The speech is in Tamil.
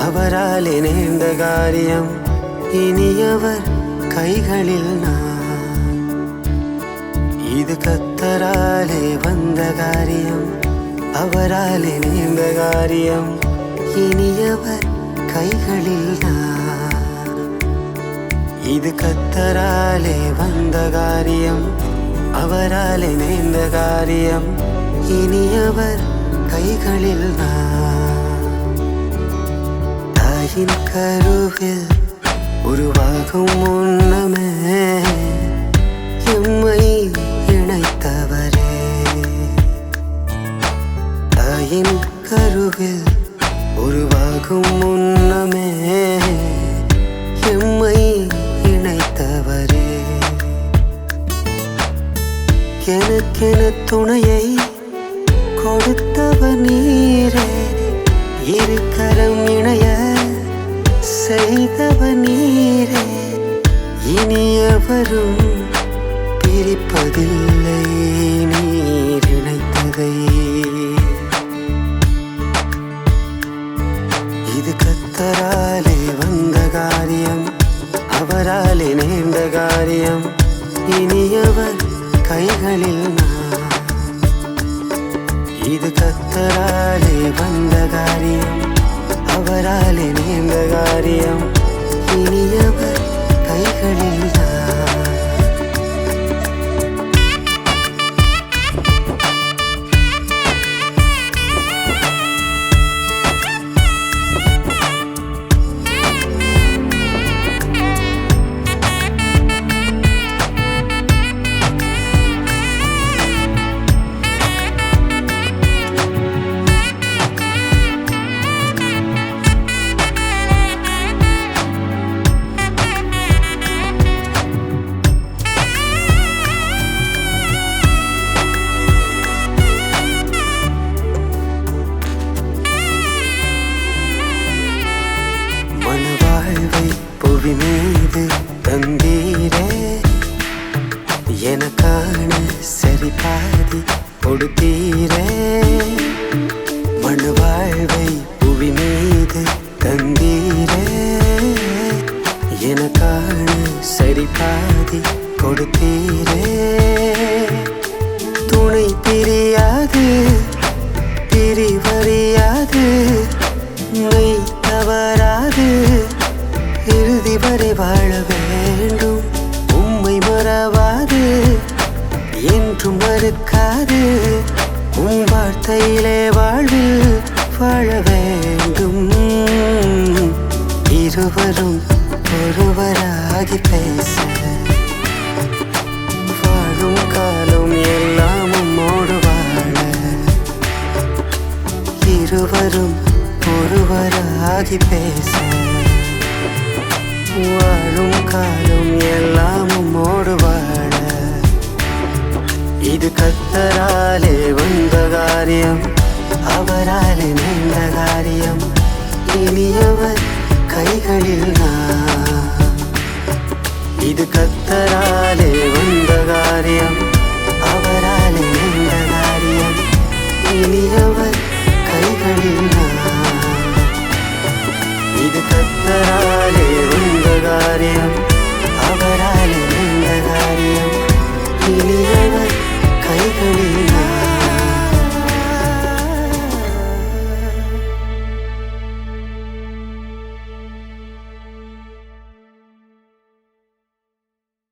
அவராலே நேர்ந்த காரியம் இனியவர் கைகளில் நான். இது கர்த்தராலே வந்த காரியம் அவராலே நேர்ந்த காரியம் இனியவர் கைகளில் நான். இது கர்த்தராலே வந்த காரியம் அவராலே நேர்ந்த காரியம் இனியவர் கைகளில் நான். தாயின் கருவில் உருவாகும் முன்னமே எம்மை இணைத்தவரே. தாயின் கருவில் உருவாகும் முன்னமே எம்மை இணைத்தவரே. எனக்கென துணையை கொடுத்தவர் நீரே. இரு கரம் இணைய செய்தவர் நீரே. இனியவரும் பிரிப்பதில்லை நீர் இணைத்ததை. இது கர்த்தராலே வந்த காரியம் அவராலே நேர்ந்த காரியம் இனியவர் கைகளில் நான். இது கர்த்தராலே வந்த காரியம் அவராலே நேர்ந்த காரியம் இனியவர் கைகளில் நான். புவி மீது தந்தீரே. எனக்கான சரி பாதி கொடுத்தீரே. மண் வாழ்வை புவி மீது தந்தீரே. எனக்கான சரி பாதி கொடுத்தீரே. துணை பிரியாது பிரிவறியாது மெய் தவறாது இறுதி வரை வாழ வேண்டும். உம்மை மறவாது என்றும் மறுக்காது உம் வார்த்தையிலே வாழ்வில் வாழ வேண்டும். இருவரும் ஒருவராகி பேச வாழும் காலம் எல்லாம் உம்மோடு வாழ. இருவரும் ஒருவராகி பேச வாழும் காலம் எல்லாம் உம்மோடு வாழ. இது கர்த்தராலே வந்த காரியம் அவராலே நேர்ந்த காரியம் இனியவர் கைகளில் நான். இது கர்த்தராலே வந்த காரியம் அவராலே நேர்ந்த காரியம் இனியவர் கைகளில் நான். இது கர்த்தராலே வந்த காரியம் அவராலே